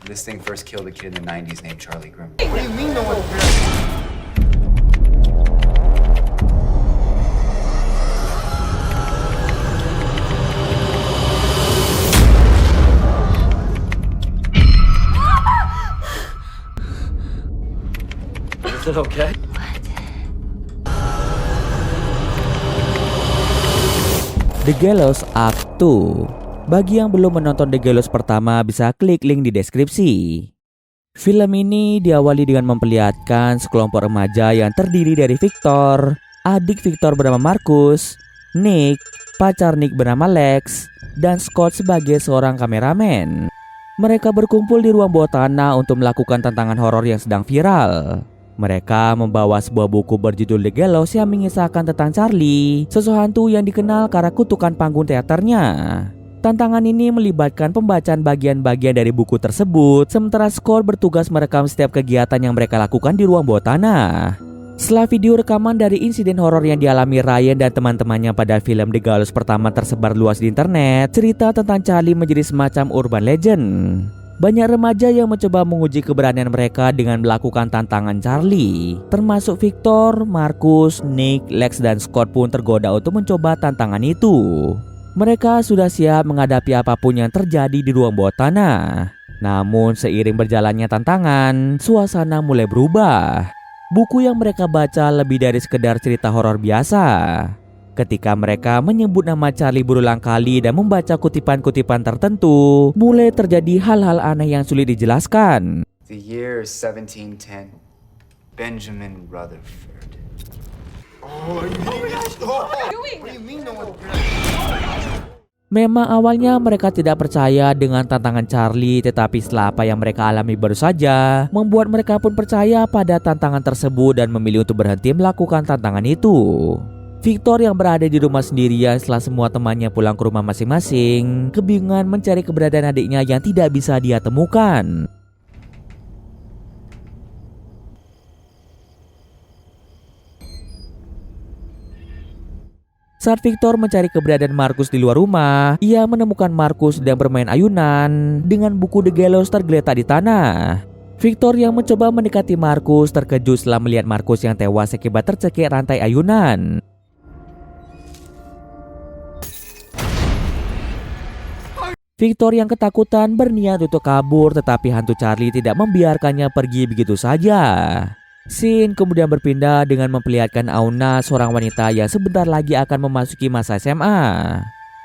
This thing first killed a kid in the 90s named Charlie Grimble. What do you mean no one cares? Is it okay? The Gallows Act 2. Bagi yang belum menonton The Gallows pertama bisa klik link di deskripsi. Film ini diawali dengan memperlihatkan sekelompok remaja yang terdiri dari Victor, adik Victor bernama Marcus, Nick, pacar Nick bernama Lex, dan Scott sebagai seorang kameramen. Mereka berkumpul di ruang bawah tanah untuk melakukan tantangan horor yang sedang viral. Mereka membawa sebuah buku berjudul The Gallows yang mengisahkan tentang Charlie, sosok hantu yang dikenal karena kutukan panggung teaternya. Tantangan ini melibatkan pembacaan bagian-bagian dari buku tersebut, sementara Scott bertugas merekam setiap kegiatan yang mereka lakukan di ruang bawah tanah. Setelah video rekaman dari insiden horor yang dialami Ryan dan teman-temannya pada film The Gallows pertama tersebar luas di internet, cerita tentang Charlie menjadi semacam urban legend. Banyak remaja yang mencoba menguji keberanian mereka dengan melakukan tantangan Charlie. Termasuk Victor, Marcus, Nick, Lex, dan Scott pun tergoda untuk mencoba tantangan itu. Mereka sudah siap menghadapi apapun yang terjadi di ruang bawah tanah. Namun seiring berjalannya tantangan, suasana mulai berubah. Buku yang mereka baca lebih dari sekedar cerita horor biasa. Ketika mereka menyebut nama Charlie berulang kali dan membaca kutipan-kutipan tertentu, mulai terjadi hal-hal aneh yang sulit dijelaskan. The year is 1710. Benjamin Rutherford. What do you mean no one cares? Memang awalnya mereka tidak percaya dengan tantangan Charlie, tetapi setelah apa yang mereka alami baru saja membuat mereka pun percaya pada tantangan tersebut dan memilih untuk berhenti melakukan tantangan itu. Victor yang berada di rumah sendirian setelah semua temannya pulang ke rumah masing-masing, kebingungan mencari keberadaan adiknya yang tidak bisa dia temukan. Saat Victor mencari keberadaan Marcus di luar rumah, ia menemukan Marcus sedang bermain ayunan dengan buku The Gallows tergeletak di tanah. Victor yang mencoba mendekati Marcus terkejut setelah melihat Marcus yang tewas akibat tercekik rantai ayunan. Victor yang ketakutan berniat untuk kabur, tetapi hantu Charlie tidak membiarkannya pergi begitu saja. Scene kemudian berpindah dengan memperlihatkan Auna, seorang wanita yang sebentar lagi akan memasuki masa SMA.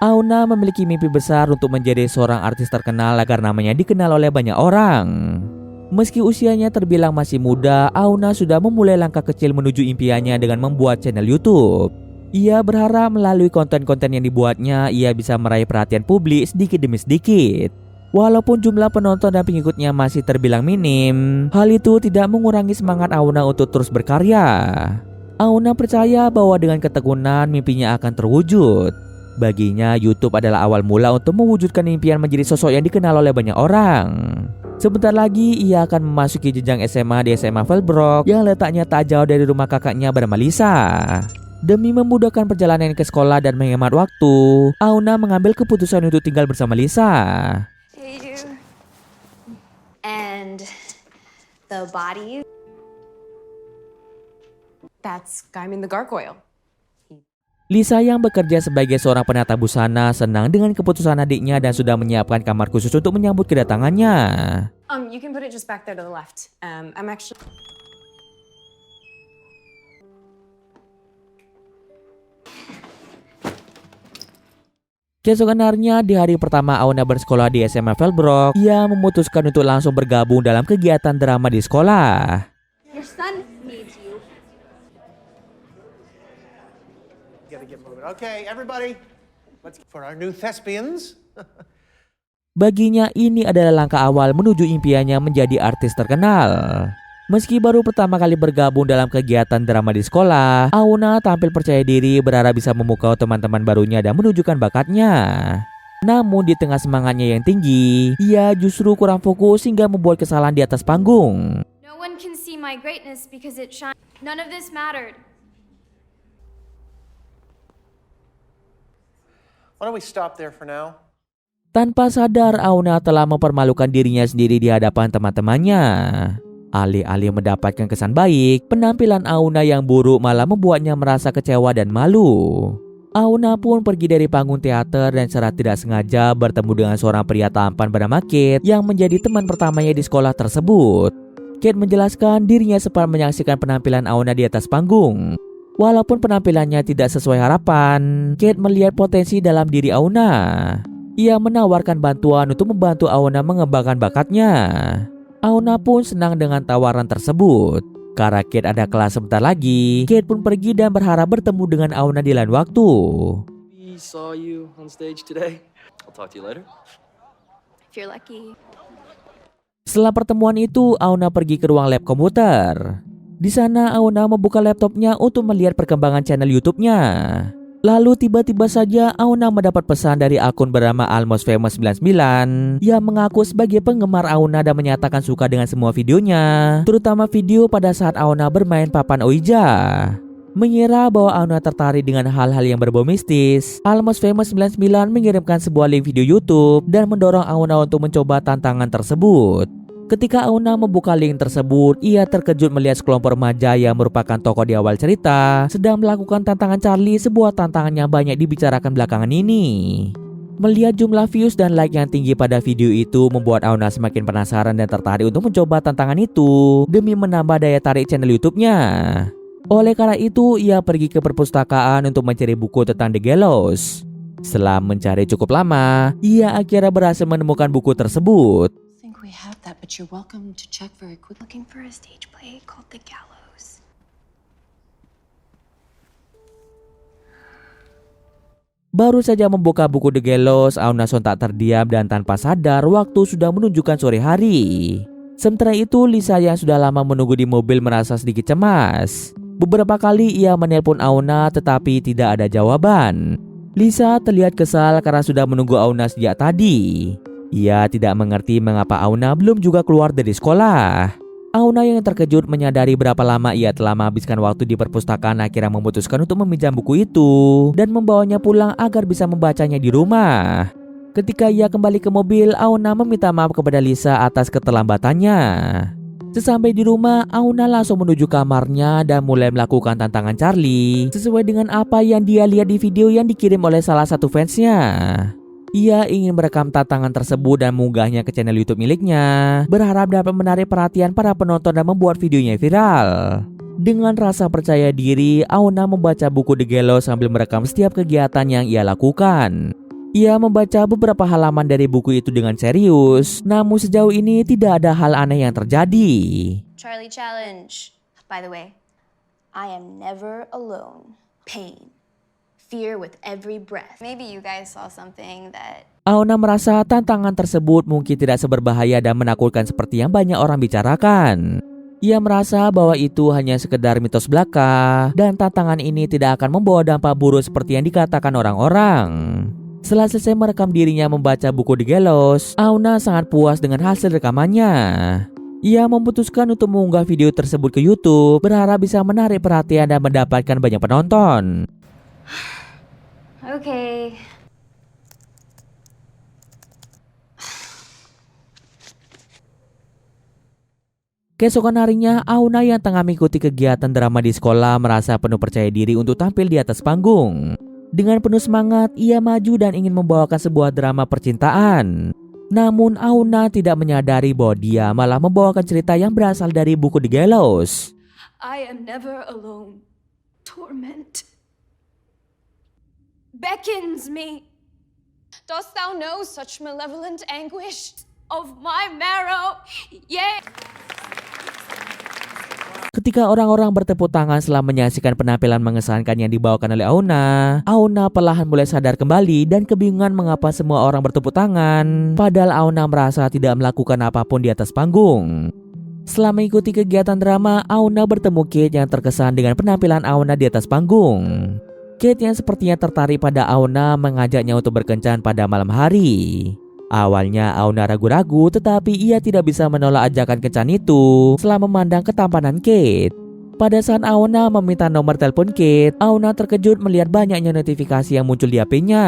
Auna memiliki mimpi besar untuk menjadi seorang artis terkenal agar namanya dikenal oleh banyak orang. Meski usianya terbilang masih muda, Auna sudah memulai langkah kecil menuju impiannya dengan membuat channel YouTube. Ia berharap melalui konten-konten yang dibuatnya, ia bisa meraih perhatian publik sedikit demi sedikit. Walaupun jumlah penonton dan pengikutnya masih terbilang minim, hal itu tidak mengurangi semangat Auna untuk terus berkarya. Auna percaya bahwa dengan ketekunan mimpinya akan terwujud. Baginya, YouTube adalah awal mula untuk mewujudkan impian menjadi sosok yang dikenal oleh banyak orang. Sebentar lagi ia akan memasuki jenjang SMA di SMA Fellbrook yang letaknya tak jauh dari rumah kakaknya bernama Lisa. Demi memudahkan perjalanan ke sekolah dan menghemat waktu, Auna mengambil keputusan untuk tinggal bersama Lisa. Hey, you. And the body. That's the gargoyle. Lisa yang bekerja sebagai seorang penata busana senang dengan keputusan adiknya dan sudah menyiapkan kamar khusus untuk menyambut kedatangannya. You can put it just back there to the left. I'm actually. Keesokan harinya, di hari pertama Auna bersekolah di SMA Fellbrook, ia memutuskan untuk langsung bergabung dalam kegiatan drama di sekolah. Your son needs you. Gotta get moving. Okay, everybody, let's for our new thespians. Baginya ini adalah langkah awal menuju impiannya menjadi artis terkenal. Meski baru pertama kali bergabung dalam kegiatan drama di sekolah, Auna tampil percaya diri, berharap bisa memukau teman-teman barunya dan menunjukkan bakatnya. Namun di tengah semangatnya yang tinggi, ia justru kurang fokus hingga membuat kesalahan di atas panggung. No one can see my greatness because it shines. None of this mattered. Why don't we stop there for now? Tanpa sadar, Auna telah mempermalukan dirinya sendiri di hadapan teman-temannya. Alih-alih mendapatkan kesan baik, penampilan Auna yang buruk malah membuatnya merasa kecewa dan malu. Auna pun pergi dari panggung teater dan secara tidak sengaja bertemu dengan seorang pria tampan bernama Kate yang menjadi teman pertamanya di sekolah tersebut. Kate menjelaskan dirinya sempat menyaksikan penampilan Auna di atas panggung. Walaupun penampilannya tidak sesuai harapan, Kate melihat potensi dalam diri Auna. Ia menawarkan bantuan untuk membantu Auna mengembangkan bakatnya. Auna pun senang dengan tawaran tersebut. Karena Kate ada kelas sebentar lagi, Kate pun pergi dan berharap bertemu dengan Auna di lain waktu. We saw you on stage today. I'll talk to you later. If you're lucky. Setelah pertemuan itu, Auna pergi ke ruang lab komputer. Di sana, Auna membuka laptopnya untuk melihat perkembangan channel YouTube-nya. Lalu tiba-tiba saja Auna mendapat pesan dari akun bernama Almost Famous 99 yang mengaku sebagai penggemar Auna dan menyatakan suka dengan semua videonya, terutama video pada saat Auna bermain papan Ouija. Mengira bahwa Auna tertarik dengan hal-hal yang berbau mistis, Almost Famous 99 mengirimkan sebuah link video YouTube dan mendorong Auna untuk mencoba tantangan tersebut. Ketika Auna membuka link tersebut, ia terkejut melihat sekelompok remaja yang merupakan tokoh di awal cerita sedang melakukan tantangan Charlie, sebuah tantangan yang banyak dibicarakan belakangan ini. Melihat jumlah views dan like yang tinggi pada video itu membuat Auna semakin penasaran dan tertarik untuk mencoba tantangan itu demi menambah daya tarik channel YouTube-nya. Oleh karena itu, ia pergi ke perpustakaan untuk mencari buku tentang The Gallows. Setelah mencari cukup lama, ia akhirnya berhasil menemukan buku tersebut. We have that, but you're welcome to check very quickly. Looking for a stage play called The Gallows. Baru saja membuka buku The Gallows, Auna sontak terdiam dan tanpa sadar waktu sudah menunjukkan sore hari. Sementara itu, Lisa yang sudah lama menunggu di mobil merasa sedikit cemas. Beberapa kali ia menelpon Auna tetapi tidak ada jawaban. Lisa terlihat kesal karena sudah menunggu Auna sejak tadi. Ia tidak mengerti mengapa Auna belum juga keluar dari sekolah. Auna yang terkejut menyadari berapa lama ia telah menghabiskan waktu di perpustakaan akhirnya memutuskan untuk meminjam buku itu dan membawanya pulang agar bisa membacanya di rumah. Ketika ia kembali ke mobil, Auna meminta maaf kepada Lisa atas keterlambatannya. Sesampai di rumah, Auna langsung menuju kamarnya dan mulai melakukan tantangan Charlie sesuai dengan apa yang dia lihat di video yang dikirim oleh salah satu fansnya. Ia ingin merekam tantangan tersebut dan mengunggahnya ke channel YouTube miliknya, berharap dapat menarik perhatian para penonton dan membuat videonya viral. Dengan rasa percaya diri, Auna membaca buku The Gallows sambil merekam setiap kegiatan yang ia lakukan. Ia membaca beberapa halaman dari buku itu dengan serius, namun sejauh ini tidak ada hal aneh yang terjadi. Charlie Challenge. By the way, I am never alone. Pain. Fear with every breath. Maybe you guys saw something that... Auna merasa tantangan tersebut mungkin tidak seberbahaya dan menakutkan seperti yang banyak orang bicarakan. Ia merasa bahwa itu hanya sekedar mitos belaka dan tantangan ini tidak akan membawa dampak buruk seperti yang dikatakan orang-orang. Setelah selesai merekam dirinya membaca buku The Gallows, Auna sangat puas dengan hasil rekamannya. Ia memutuskan untuk mengunggah video tersebut ke YouTube, berharap bisa menarik perhatian dan mendapatkan banyak penonton. Okay. Keesokan harinya, Auna yang tengah mengikuti kegiatan drama di sekolah merasa penuh percaya diri untuk tampil di atas panggung. Dengan penuh semangat, ia maju dan ingin membawakan sebuah drama percintaan. Namun Auna tidak menyadari bahwa dia malah membawakan cerita yang berasal dari buku The Gallows. I am never alone. Torment beckons me. Dost thou know such malevolent anguish of my marrow? Yea. Ketika orang-orang bertepuk tangan setelah menyaksikan penampilan mengesankan yang dibawakan oleh Auna perlahan mulai sadar kembali dan kebingungan mengapa semua orang bertepuk tangan, padahal Auna merasa tidak melakukan apapun di atas panggung. Setelah mengikuti kegiatan drama, Auna bertemu Kate yang terkesan dengan penampilan Auna di atas panggung. Kate yang sepertinya tertarik pada Auna mengajaknya untuk berkencan pada malam hari. Awalnya Auna ragu-ragu, tetapi ia tidak bisa menolak ajakan kencan itu setelah memandang ketampanan Kate. Pada saat Auna meminta nomor telepon Kate, Auna terkejut melihat banyaknya notifikasi yang muncul di HP-nya.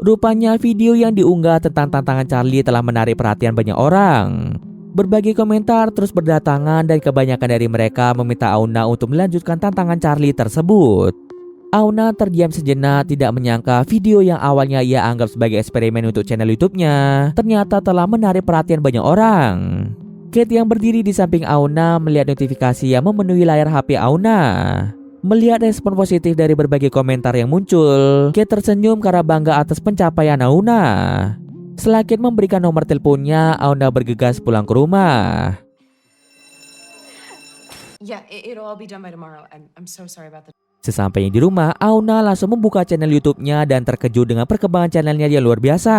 Rupanya video yang diunggah tentang tantangan Charlie telah menarik perhatian banyak orang. Berbagai komentar terus berdatangan dan kebanyakan dari mereka meminta Auna untuk melanjutkan tantangan Charlie tersebut. Auna terdiam sejenak, tidak menyangka video yang awalnya ia anggap sebagai eksperimen untuk channel YouTube-nya ternyata telah menarik perhatian banyak orang. Kate yang berdiri di samping Auna melihat notifikasi yang memenuhi layar HP Auna. Melihat respon positif dari berbagai komentar yang muncul, Kate tersenyum karena bangga atas pencapaian Auna. Setelah Kate memberikan nomor teleponnya, Auna bergegas pulang ke rumah. Yeah, it'll all be done by tomorrow. I'm so sorry about that. Sesampainya di rumah, Auna langsung membuka channel YouTube-nya dan terkejut dengan perkembangan channelnya yang luar biasa.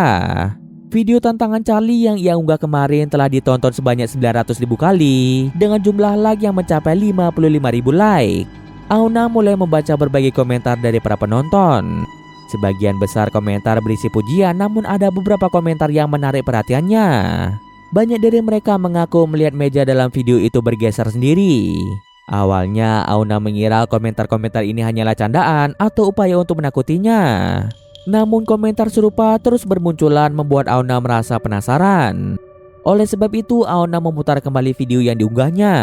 Video tantangan Charlie yang ia unggah kemarin telah ditonton sebanyak 900.000 kali dengan jumlah like yang mencapai 55.000 like. Auna mulai membaca berbagai komentar dari para penonton. Sebagian besar komentar berisi pujian, namun ada beberapa komentar yang menarik perhatiannya. Banyak dari mereka mengaku melihat meja dalam video itu bergeser sendiri. Awalnya Auna mengira komentar-komentar ini hanyalah candaan atau upaya untuk menakutinya. Namun komentar serupa terus bermunculan membuat Auna merasa penasaran. Oleh sebab itu Auna memutar kembali video yang diunggahnya.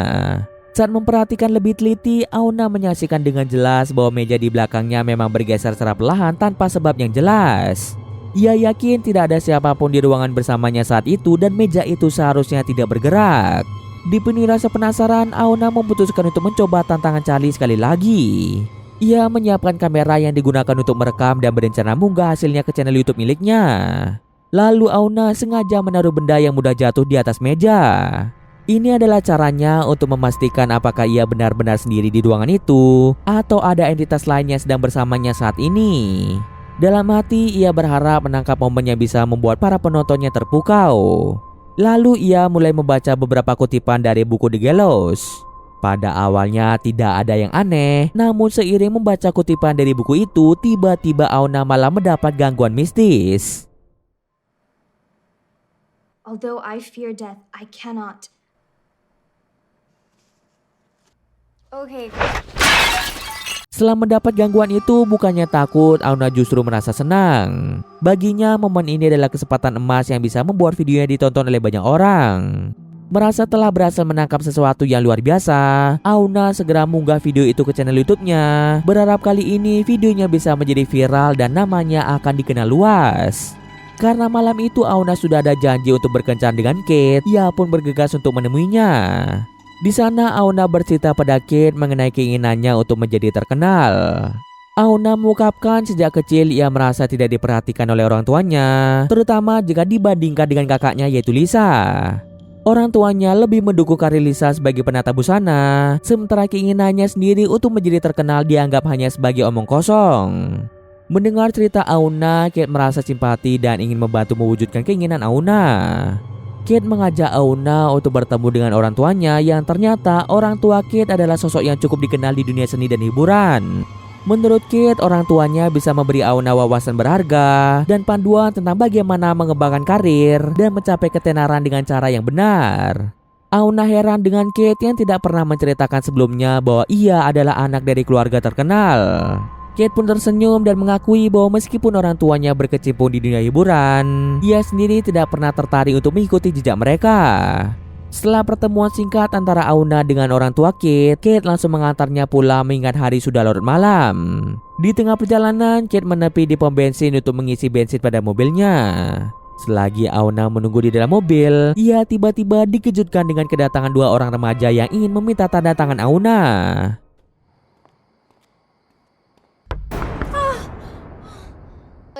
Saat memperhatikan lebih teliti, Auna menyaksikan dengan jelas bahwa meja di belakangnya memang bergeser secara perlahan tanpa sebab yang jelas. Ia yakin tidak ada siapapun di ruangan bersamanya saat itu dan meja itu seharusnya tidak bergerak. Dipenuhi rasa penasaran, Auna memutuskan untuk mencoba tantangan Charlie sekali lagi. Ia menyiapkan kamera yang digunakan untuk merekam dan berencana mengunggah hasilnya ke channel YouTube miliknya. Lalu Auna sengaja menaruh benda yang mudah jatuh di atas meja. Ini adalah caranya untuk memastikan apakah ia benar-benar sendiri di ruangan itu atau ada entitas lain yang sedang bersamanya saat ini. Dalam hati ia berharap menangkap momen yang bisa membuat para penontonnya terpukau. Lalu ia mulai membaca beberapa kutipan dari buku The Gallows. Pada awalnya tidak ada yang aneh, namun seiring membaca kutipan dari buku itu, tiba-tiba Auna malah mendapat gangguan mistis. Although I fear death, I cannot. Okay. Setelah mendapat gangguan itu, bukannya takut, Auna justru merasa senang. Baginya, momen ini adalah kesempatan emas yang bisa membuat videonya ditonton oleh banyak orang. Merasa telah berhasil menangkap sesuatu yang luar biasa, Auna segera mengunggah video itu ke channel YouTube-nya. Berharap kali ini videonya bisa menjadi viral dan namanya akan dikenal luas. Karena malam itu Auna sudah ada janji untuk berkencan dengan Kate, ia pun bergegas untuk menemuinya. Di sana Auna bercerita pada Kate mengenai keinginannya untuk menjadi terkenal. Auna mengungkapkan sejak kecil ia merasa tidak diperhatikan oleh orang tuanya, terutama jika dibandingkan dengan kakaknya yaitu Lisa. Orang tuanya lebih mendukung karir Lisa sebagai penata busana, sementara keinginannya sendiri untuk menjadi terkenal dianggap hanya sebagai omong kosong. Mendengar cerita Auna, Kate merasa simpati dan ingin membantu mewujudkan keinginan Auna. Kate mengajak Auna untuk bertemu dengan orang tuanya yang ternyata orang tua Kate adalah sosok yang cukup dikenal di dunia seni dan hiburan. Menurut Kate, orang tuanya bisa memberi Auna wawasan berharga dan panduan tentang bagaimana mengembangkan karir dan mencapai ketenaran dengan cara yang benar. Auna heran dengan Kate yang tidak pernah menceritakan sebelumnya bahwa ia adalah anak dari keluarga terkenal. Kate pun tersenyum dan mengakui bahwa meskipun orang tuanya berkecimpung di dunia hiburan, ia sendiri tidak pernah tertarik untuk mengikuti jejak mereka. Setelah pertemuan singkat antara Auna dengan orang tua Kate, Kate langsung mengantarnya pulang mengingat hari sudah larut malam. Di tengah perjalanan, Kate menepi di pom bensin untuk mengisi bensin pada mobilnya. Selagi Auna menunggu di dalam mobil, ia tiba-tiba dikejutkan dengan kedatangan dua orang remaja yang ingin meminta tanda tangan Auna.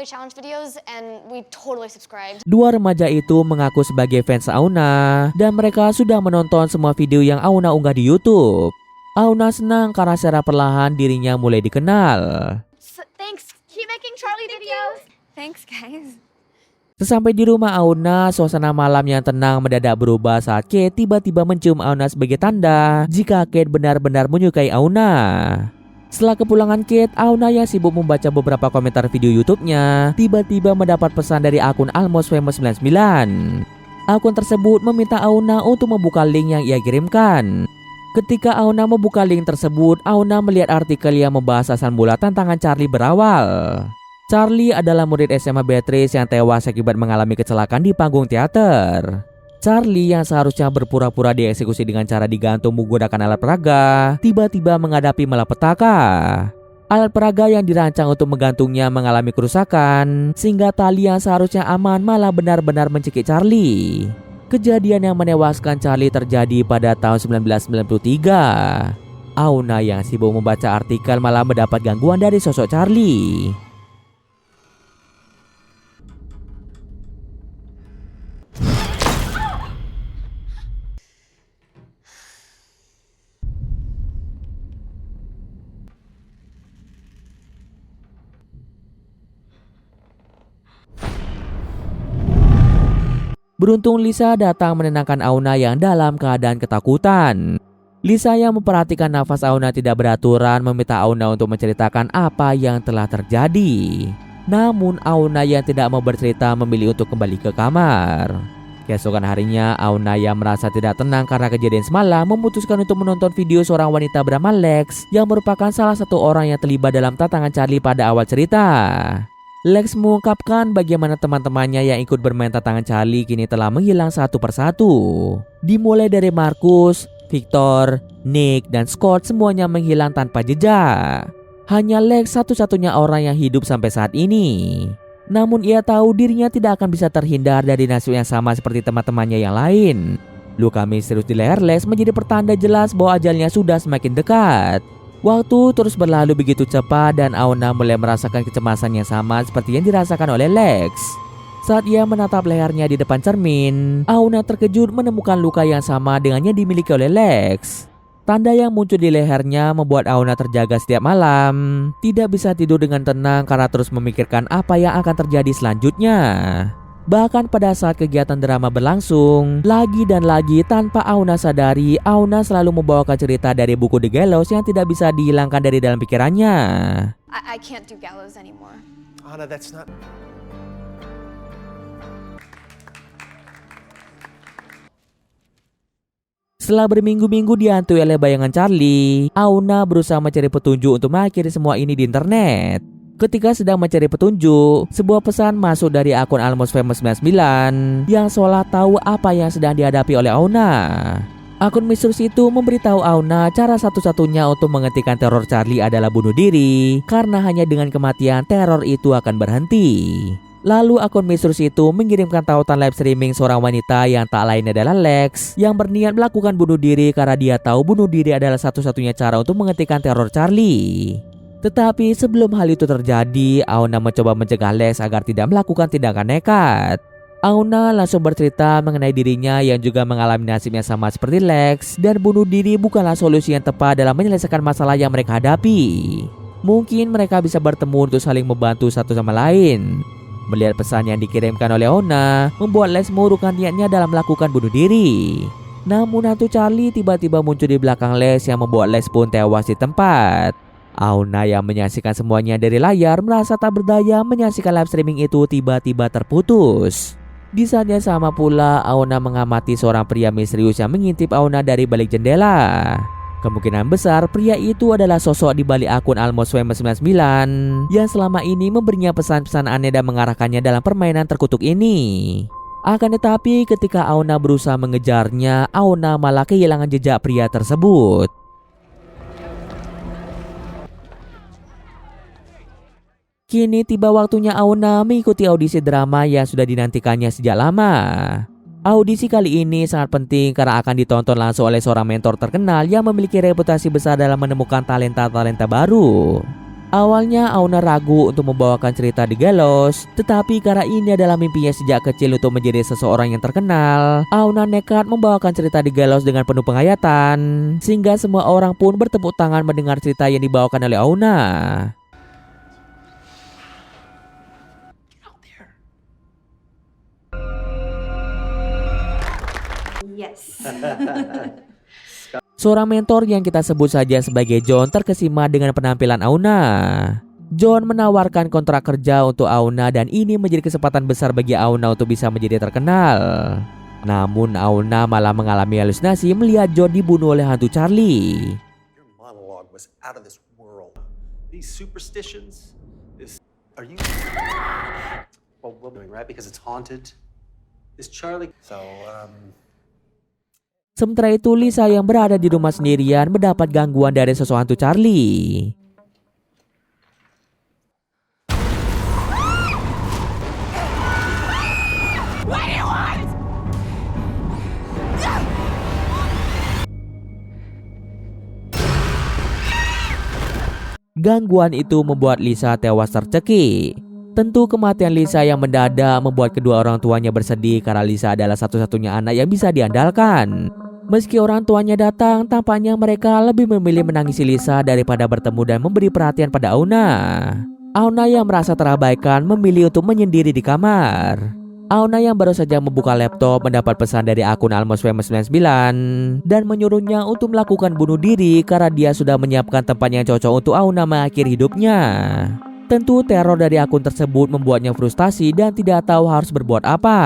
Challenge videos and we totally subscribed. Dua remaja itu mengaku sebagai fans Auna dan mereka sudah menonton semua video yang Auna unggah di YouTube. Auna senang karena secara perlahan dirinya mulai dikenal. Thanks. Keep making Charlie videos. Thanks, guys. Sesampai di rumah Auna, suasana malam yang tenang mendadak berubah saat Kate tiba-tiba mencium Auna sebagai tanda jika Kate benar-benar menyukai Auna. Setelah kepulangan Kate, Auna yang sibuk membaca beberapa komentar video YouTube-nya tiba-tiba mendapat pesan dari akun Almost Famous 99. Akun tersebut meminta Auna untuk membuka link yang ia kirimkan. Ketika Auna membuka link tersebut, Auna melihat artikel yang membahas asal mula tantangan Charlie berawal. Charlie adalah murid SMA Beatrice yang tewas akibat mengalami kecelakaan di panggung teater. Charlie yang seharusnya berpura-pura dieksekusi dengan cara digantung menggunakan alat peraga, tiba-tiba menghadapi malapetaka. Alat peraga yang dirancang untuk menggantungnya mengalami kerusakan, sehingga tali yang seharusnya aman malah benar-benar mencekik Charlie. Kejadian yang menewaskan Charlie terjadi pada tahun 1993. Auna yang sibuk membaca artikel malah mendapat gangguan dari sosok Charlie. Beruntung Lisa datang menenangkan Auna yang dalam keadaan ketakutan. Lisa yang memperhatikan nafas Auna tidak beraturan meminta Auna untuk menceritakan apa yang telah terjadi. Namun Auna yang tidak mau bercerita memilih untuk kembali ke kamar. Keesokan harinya Auna yang merasa tidak tenang karena kejadian semalam memutuskan untuk menonton video seorang wanita bernama Lex yang merupakan salah satu orang yang terlibat dalam tantangan Charlie pada awal cerita. Lex mengungkapkan bagaimana teman-temannya yang ikut bermain tantangan Charlie kini telah menghilang satu persatu. Dimulai dari Marcus, Victor, Nick, dan Scott semuanya menghilang tanpa jejak. Hanya Lex satu-satunya orang yang hidup sampai saat ini. Namun ia tahu dirinya tidak akan bisa terhindar dari nasib yang sama seperti teman-temannya yang lain. Luka misterius di leher Lex menjadi pertanda jelas bahwa ajalnya sudah semakin dekat. Waktu terus berlalu begitu cepat dan Auna mulai merasakan kecemasan yang sama seperti yang dirasakan oleh Lex. Saat ia menatap lehernya di depan cermin, Auna terkejut menemukan luka yang sama dengan yang dimiliki oleh Lex. Tanda yang muncul di lehernya membuat Auna terjaga setiap malam, tidak bisa tidur dengan tenang karena terus memikirkan apa yang akan terjadi selanjutnya. Bahkan pada saat kegiatan drama berlangsung, lagi dan lagi tanpa Auna sadari, Auna selalu membawakan cerita dari buku The Gallows yang tidak bisa dihilangkan dari dalam pikirannya. I can't do gallows anymore. Anna, that's not... Setelah berminggu-minggu dihantui oleh bayangan Charlie, Auna berusaha mencari petunjuk untuk mengakhiri semua ini di internet. Ketika sedang mencari petunjuk, sebuah pesan masuk dari akun Almost Famous 99 yang seolah tahu apa yang sedang dihadapi oleh Auna. Akun misterius itu memberitahu Auna cara satu-satunya untuk menghentikan teror Charlie adalah bunuh diri, karena hanya dengan kematian teror itu akan berhenti. Lalu akun misterius itu mengirimkan tautan live streaming seorang wanita yang tak lain adalah Lex yang berniat melakukan bunuh diri karena dia tahu bunuh diri adalah satu-satunya cara untuk menghentikan teror Charlie. Tetapi sebelum hal itu terjadi, Auna mencoba mencegah Lex agar tidak melakukan tindakan nekat. Auna langsung bercerita mengenai dirinya yang juga mengalami nasib yang sama seperti Lex, dan bunuh diri bukanlah solusi yang tepat dalam menyelesaikan masalah yang mereka hadapi. Mungkin mereka bisa bertemu untuk saling membantu satu sama lain. Melihat pesan yang dikirimkan oleh Auna membuat Lex mengurungkan niatnya dalam melakukan bunuh diri. Namun hantu Charlie tiba-tiba muncul di belakang Lex yang membuat Lex pun tewas di tempat. Auna yang menyaksikan semuanya dari layar merasa tak berdaya menyaksikan live streaming itu tiba-tiba terputus. Di saat yang sama pula, Auna mengamati seorang pria misterius yang mengintip Auna dari balik jendela. Kemungkinan besar pria itu adalah sosok di balik akun Almost Famous 99 yang selama ini memberinya pesan-pesan aneh dan mengarahkannya dalam permainan terkutuk ini. Akan tetapi ketika Auna berusaha mengejarnya, Auna malah kehilangan jejak pria tersebut. Kini tiba waktunya Auna mengikuti audisi drama yang sudah dinantikannya sejak lama. Audisi kali ini sangat penting karena akan ditonton langsung oleh seorang mentor terkenal yang memiliki reputasi besar dalam menemukan talenta-talenta baru. Awalnya Auna ragu untuk membawakan cerita The Gallows, tetapi karena ini adalah mimpinya sejak kecil untuk menjadi seseorang yang terkenal, Auna nekat membawakan cerita The Gallows dengan penuh penghayatan, sehingga semua orang pun bertepuk tangan mendengar cerita yang dibawakan oleh Auna. Yes. Seorang mentor yang kita sebut saja sebagai John terkesima dengan penampilan Auna. John menawarkan kontrak kerja untuk Auna dan ini menjadi kesempatan besar bagi Auna untuk bisa menjadi terkenal. Namun Auna malah mengalami halusinasi melihat John dibunuh oleh hantu Charlie. Your monologue was out of this world. These superstitions, this... Are you? Well, we're doing right because it's haunted. Is Charlie? So, Sementara itu Lisa yang berada di rumah sendirian mendapat gangguan dari sosok hantu Charlie. Gangguan itu membuat Lisa tewas tercekik. Tentu kematian Lisa yang mendadak membuat kedua orang tuanya bersedih karena Lisa adalah satu-satunya anak yang bisa diandalkan. Meski orang tuanya datang, tampaknya mereka lebih memilih menangisi Lisa daripada bertemu dan memberi perhatian pada Auna. Auna yang merasa terabaikan memilih untuk menyendiri di kamar. Auna yang baru saja membuka laptop mendapat pesan dari akun Almost Famous 99 dan menyuruhnya untuk melakukan bunuh diri karena dia sudah menyiapkan tempat yang cocok untuk Auna mengakhiri hidupnya. Tentu teror dari akun tersebut membuatnya frustasi dan tidak tahu harus berbuat apa.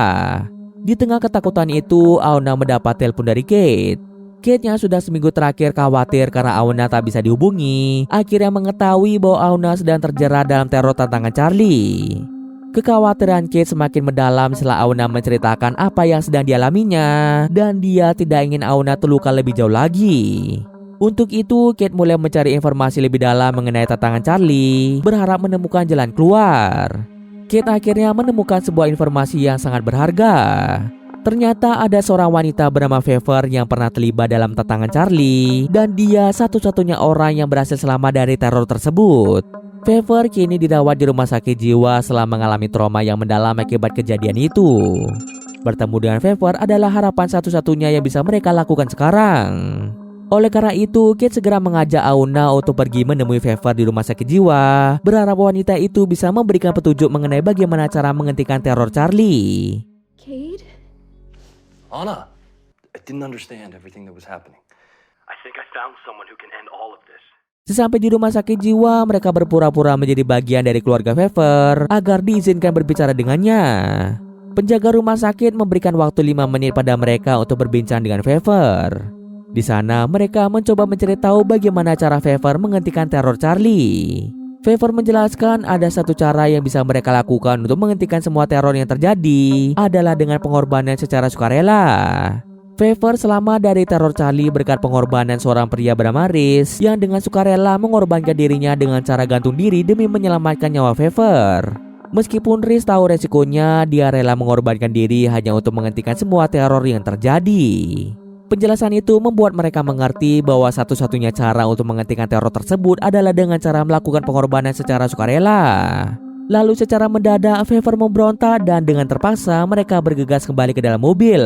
Di tengah ketakutan itu, Auna mendapat telepon dari Kate. Kate yang sudah seminggu terakhir khawatir karena Auna tak bisa dihubungi, akhirnya mengetahui bahwa Auna sedang terjerat dalam teror tantangan Charlie. Kekhawatiran Kate semakin mendalam setelah Auna menceritakan apa yang sedang dialaminya dan dia tidak ingin Auna terluka lebih jauh lagi. Untuk itu, Kate mulai mencari informasi lebih dalam mengenai tantangan Charlie, berharap menemukan jalan keluar. Kate akhirnya menemukan sebuah informasi yang sangat berharga. Ternyata ada seorang wanita bernama Favor yang pernah terlibat dalam tantangan Charlie dan dia satu-satunya orang yang berhasil selamat dari teror tersebut. Favor kini dirawat di rumah sakit jiwa setelah mengalami trauma yang mendalam akibat kejadian itu. Bertemu dengan Favor adalah harapan satu-satunya yang bisa mereka lakukan sekarang. Oleh karena itu, Kate segera mengajak Auna untuk pergi menemui Favor di rumah sakit jiwa, berharap wanita itu bisa memberikan petunjuk mengenai bagaimana cara menghentikan teror Charlie. Cade? Anna, I didn't understand everything that was happening. I think I found someone who can end all of this. Sesampai di rumah sakit jiwa, mereka berpura-pura menjadi bagian dari keluarga Favor agar diizinkan berbicara dengannya. Penjaga rumah sakit memberikan waktu 5 menit pada mereka untuk berbincang dengan Favor. Di sana, mereka mencoba mencari tahu bagaimana cara Favor menghentikan teror Charlie. Favor menjelaskan ada satu cara yang bisa mereka lakukan untuk menghentikan semua teror yang terjadi adalah dengan pengorbanan secara sukarela. Favor selamat dari teror Charlie berkat pengorbanan seorang pria bernama Riz yang dengan sukarela mengorbankan dirinya dengan cara gantung diri demi menyelamatkan nyawa Favor. Meskipun Riz tahu resikonya, dia rela mengorbankan diri hanya untuk menghentikan semua teror yang terjadi. Penjelasan itu membuat mereka mengerti bahwa satu-satunya cara untuk menghentikan teror tersebut adalah dengan cara melakukan pengorbanan secara sukarela. Lalu secara mendadak Favor memberontak dan dengan terpaksa mereka bergegas kembali ke dalam mobil.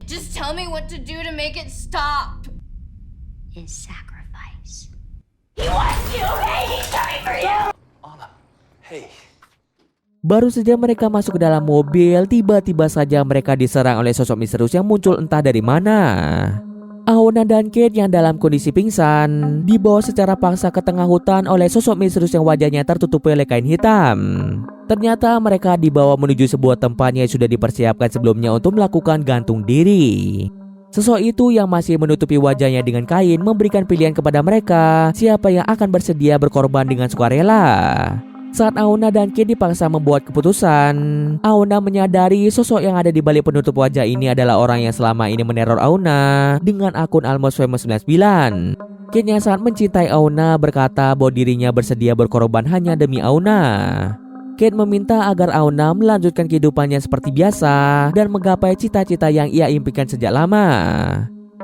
Just tell me what to do to make it stop. His sacrifice. He wants you! Hey, he's coming for you! Anna, hey. Baru saja mereka masuk ke dalam mobil, tiba-tiba saja mereka diserang oleh sosok misterius yang muncul entah dari mana. Auna dan Kate yang dalam kondisi pingsan dibawa secara paksa ke tengah hutan oleh sosok misterius yang wajahnya tertutupi oleh kain hitam. Ternyata mereka dibawa menuju sebuah tempat yang sudah dipersiapkan sebelumnya untuk melakukan gantung diri. Sosok itu yang masih menutupi wajahnya dengan kain memberikan pilihan kepada mereka siapa yang akan bersedia berkorban dengan sukarela. Saat Auna dan Kate dipaksa membuat keputusan, Auna menyadari sosok yang ada di balik penutup wajah ini adalah orang yang selama ini meneror Auna dengan akun Almost Famous 99. Kate yang sangat mencintai Auna berkata bahwa dirinya bersedia berkorban hanya demi Auna. Kate meminta agar Auna melanjutkan kehidupannya seperti biasa dan menggapai cita-cita yang ia impikan sejak lama.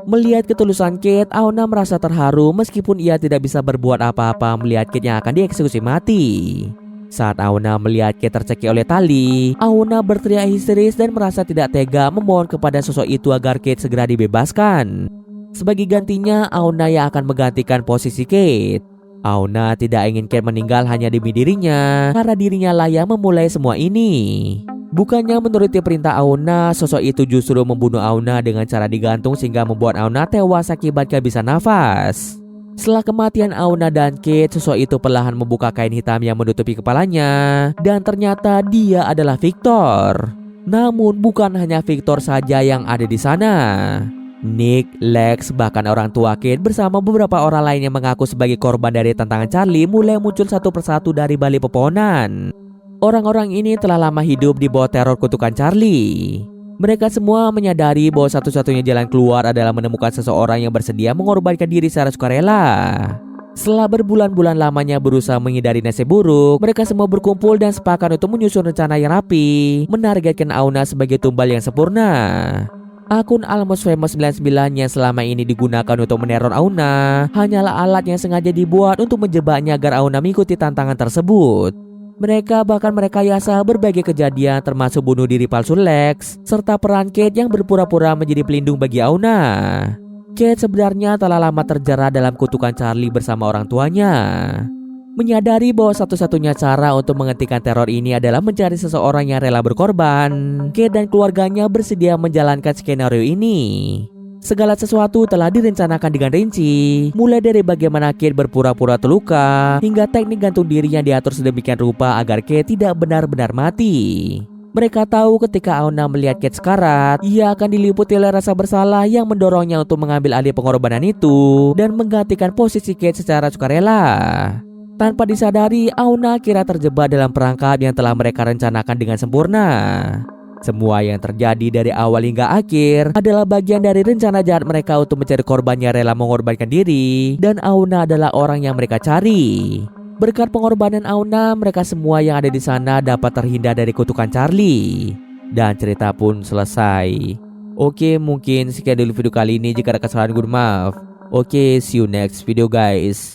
Melihat ketulusan Kate, Auna merasa terharu meskipun ia tidak bisa berbuat apa-apa melihat Kate yang akan dieksekusi mati. Saat Auna melihat Kate tercekik oleh tali, Auna berteriak histeris dan merasa tidak tega memohon kepada sosok itu agar Kate segera dibebaskan. Sebagai gantinya, Auna yang akan menggantikan posisi Kate. Auna tidak ingin Kate meninggal hanya demi dirinya, karena dirinya lah yang memulai semua ini. Bukannya menuruti perintah Auna, sosok itu justru membunuh Auna dengan cara digantung sehingga membuat Auna tewas akibat kehabisan nafas. Setelah kematian Auna dan Kate, sosok itu perlahan membuka kain hitam yang menutupi kepalanya dan ternyata dia adalah Victor. Namun bukan hanya Victor saja yang ada di sana. Nick, Lex, bahkan orang tua Kate bersama beberapa orang lain yang mengaku sebagai korban dari tantangan Charlie mulai muncul satu persatu dari balik pepohonan. Orang-orang ini telah lama hidup di bawah teror kutukan Charlie. Mereka semua menyadari bahwa satu-satunya jalan keluar adalah menemukan seseorang yang bersedia mengorbankan diri secara sukarela. Setelah berbulan-bulan lamanya berusaha menghindari nasib buruk, mereka semua berkumpul dan sepakat untuk menyusun rencana yang rapi, menargetkan Auna sebagai tumbal yang sempurna. Akun Almost Famous 99 yang selama ini digunakan untuk meneror Auna hanyalah alat yang sengaja dibuat untuk menjebaknya agar Auna mengikuti tantangan tersebut. Mereka bahkan merekayasa berbagai kejadian termasuk bunuh diri palsu Lex, serta peran Kate yang berpura-pura menjadi pelindung bagi Auna. Kate sebenarnya telah lama terjerat dalam kutukan Charlie bersama orang tuanya. Menyadari bahwa satu-satunya cara untuk menghentikan teror ini adalah mencari seseorang yang rela berkorban, Kate dan keluarganya bersedia menjalankan skenario ini. Segala sesuatu telah direncanakan dengan rinci, mulai dari bagaimana Kate berpura-pura terluka, hingga teknik gantung diri yang diatur sedemikian rupa agar Kate tidak benar-benar mati. Mereka tahu ketika Auna melihat Kate sekarat, ia akan diliputi oleh rasa bersalah yang mendorongnya untuk mengambil alih pengorbanan itu dan menggantikan posisi Kate secara sukarela. Tanpa disadari, Auna kira terjebak dalam perangkap yang telah mereka rencanakan dengan sempurna. Semua yang terjadi dari awal hingga akhir adalah bagian dari rencana jahat mereka untuk mencari korban yang rela mengorbankan diri, dan Auna adalah orang yang mereka cari. Berkat pengorbanan Auna, mereka semua yang ada di sana dapat terhindar dari kutukan Charlie. Dan cerita pun selesai. Oke, mungkin sekian dulu video kali ini. Jika ada kesalahan, gue maaf. Oke, see you next video guys.